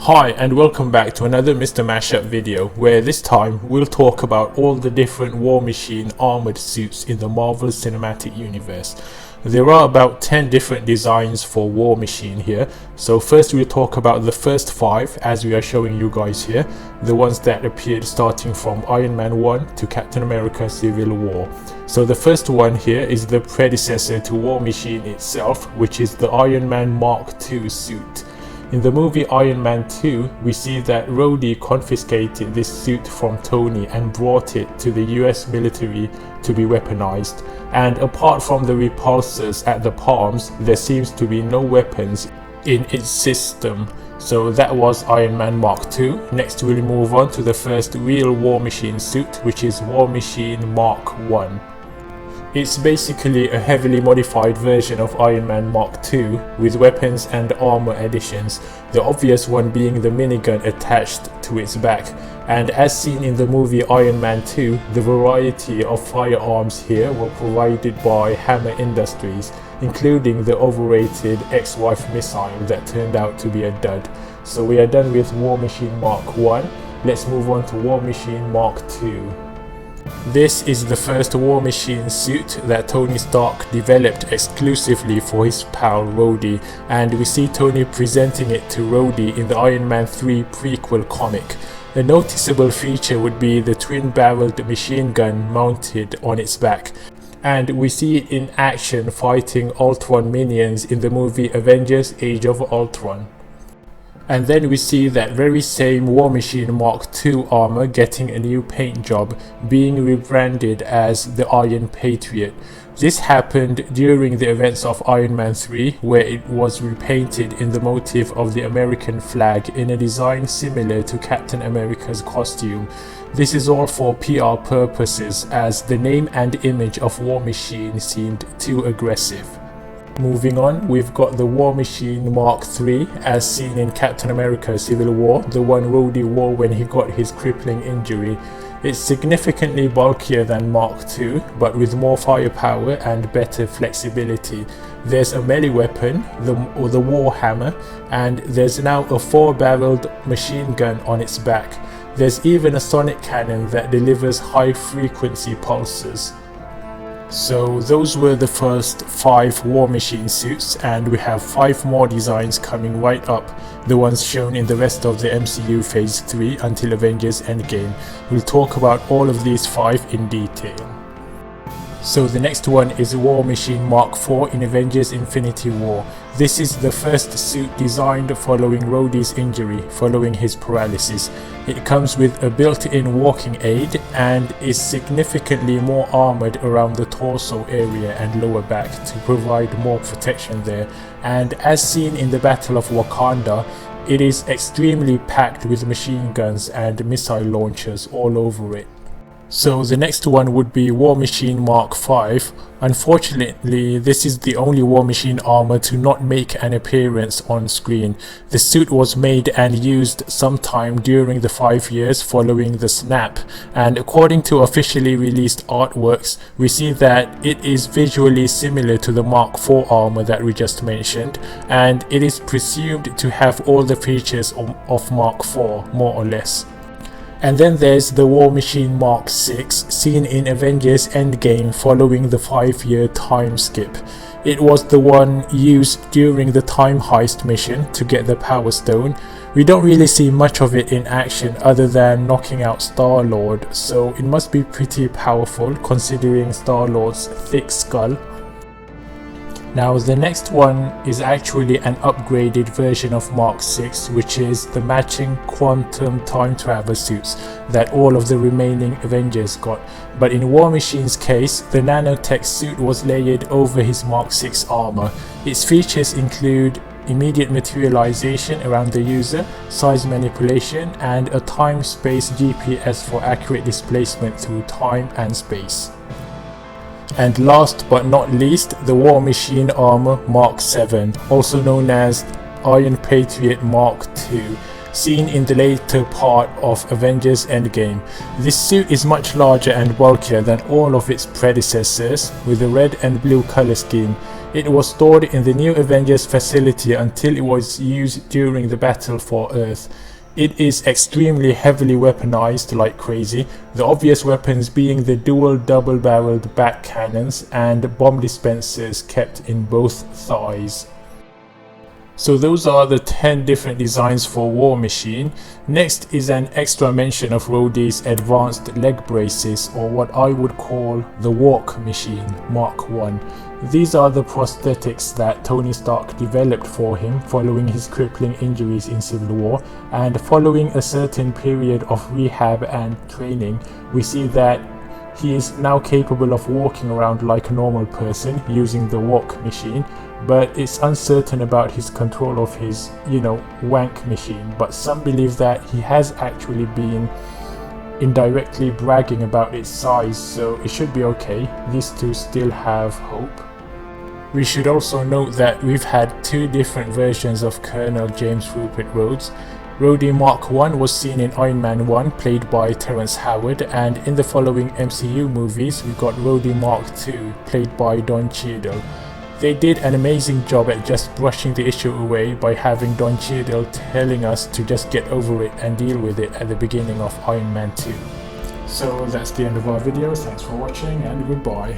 Hi and welcome back to another Mr. Mashup video, where this time we'll talk about all the different War Machine armored suits in the Marvel Cinematic Universe. There are about 10 different designs for War Machine here, so first we'll talk about the first 5 as we are showing you guys here, the ones that appeared starting from Iron Man 1 to Captain America Civil War. So the first one here is the predecessor to War Machine itself, which is the Iron Man Mach 2 suit. In the movie Iron Man 2, we see that Rhodey confiscated this suit from Tony and brought it to the US military to be weaponized. And apart from the repulsors at the palms, there seems to be no weapons in its system. So that was Iron Man Mach 2. Next we'll move on to the first real War Machine suit, which is War Machine Mach 1. It's basically a heavily modified version of Iron Man Mach 2 with weapons and armor additions, the obvious one being the minigun attached to its back. And as seen in the movie Iron Man 2, the variety of firearms here were provided by Hammer Industries, including the overrated ex-wife missile that turned out to be a dud. So we are done with War Machine Mach 1, let's move on to War Machine Mach 2. This is the first War Machine suit that Tony Stark developed exclusively for his pal Rhodey, and we see Tony presenting it to Rhodey in the Iron Man 3 prequel comic. A noticeable feature would be the twin-barreled machine gun mounted on its back, and we see it in action fighting Ultron minions in the movie Avengers Age of Ultron. And then we see that very same War Machine Mach 2 armor getting a new paint job, being rebranded as the Machine Patriot. This happened during the events of Iron Man 3, where it was repainted in the motif of the American flag in a design similar to Captain America's costume. This is all for PR purposes, as the name and image of War Machine seemed too aggressive. Moving on, we've got the War Machine Mach 3 as seen in Captain America Civil War, the one Rhodey wore when he got his crippling injury. It's significantly bulkier than Mach 2, but with more firepower and better flexibility. There's a melee weapon, the War Hammer, and there's now a 4-barreled machine gun on its back. There's even a sonic cannon that delivers high-frequency pulses. So those were the first 5 War Machine suits, and we have 5 more designs coming right up, the ones shown in the rest of the MCU Phase 3 until Avengers Endgame. We'll talk about all of these 5 in detail. So the next one is War Machine Mach 4 in Avengers Infinity War. This is the first suit designed following Rhodey's injury, following his paralysis. It comes with a built-in walking aid and is significantly more armored around the torso area and lower back to provide more protection there. And as seen in the Battle of Wakanda, it is extremely packed with machine guns and missile launchers all over it. So the next one would be War Machine Mach 5. Unfortunately, this is the only War Machine armor to not make an appearance on screen. The suit was made and used sometime during the 5 years following the snap, and according to officially released artworks, we see that it is visually similar to the Mach 4 armor that we just mentioned, and it is presumed to have all the features of Mach 4, more or less. And then there's the War Machine Mach 6, seen in Avengers Endgame following the 5-year time skip. It was the one used during the time heist mission to get the Power Stone. We don't really see much of it in action other than knocking out Star-Lord, so it must be pretty powerful considering Star-Lord's thick skull. Now the next one is actually an upgraded version of Mach 6, which is the matching quantum time travel suits that all of the remaining Avengers got. But in War Machine's case, the nanotech suit was layered over his Mach 6 armor. Its features include immediate materialization around the user, size manipulation, and a time-space GPS for accurate displacement through time and space. And last but not least, the War Machine Armor Mach 7, also known as Machine Patriot Mach 2, seen in the later part of Avengers Endgame. This suit is much larger and bulkier than all of its predecessors, with a red and blue color scheme. It was stored in the new Avengers facility until it was used during the battle for Earth. It is extremely heavily weaponized like crazy, the obvious weapons being the dual double-barreled back cannons and bomb dispensers kept in both thighs. So those are the 10 different designs for War Machine. Next is an extra mention of Rhodey's advanced leg braces, or what I would call the Walk Machine Mark 1. These are the prosthetics that Tony Stark developed for him following his crippling injuries in Civil War, and following a certain period of rehab and training, we see that he is now capable of walking around like a normal person using the Walk Machine, but it's uncertain about his control of his, wank machine. But some believe that he has actually been indirectly bragging about its size, so it should be okay. These two still have hope. We should also note that we've had two different versions of Colonel James Rupert Rhodes. Rhodey Mark 1 was seen in Iron Man 1, played by Terrence Howard, and in the following MCU movies we got Rhodey Mark 2, played by Don Cheadle. They did an amazing job at just brushing the issue away by having Don Cheadle telling us to just get over it and deal with it at the beginning of Iron Man 2. So that's the end of our video, thanks for watching and goodbye.